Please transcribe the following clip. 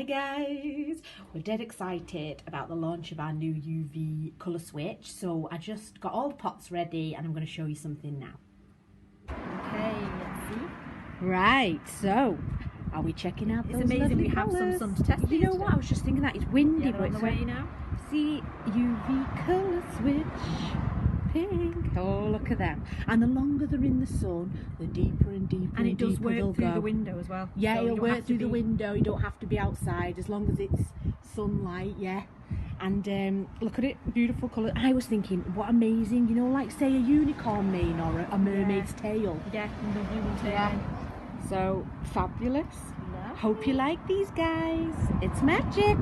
guys, we're dead excited about the launch of our new UV colour switch, so I just got all the pots ready and I'm going to show you something now. Okay, let's see. Right, so are we checking out those amazing lovely we have some colours? sun to test You these know today. what, I was just thinking that it's windy, Yeah, but they're on it's the way now. See, UV colour switch, pink. Oh, look at them. And the longer they're in the sun, the deeper and deeper And it does deeper they'll work through go. the window as well. Yeah, so you it'll don't have work to through the be- window. You don't have to be outside as long as it's sunlight, yeah. And look at it, beautiful colour. I was thinking, what amazing, you know, like say a unicorn mane or a mermaid's tail. Yeah, lovely one too. Yeah. So, fabulous. Lovely. Hope you like these, guys. It's magic.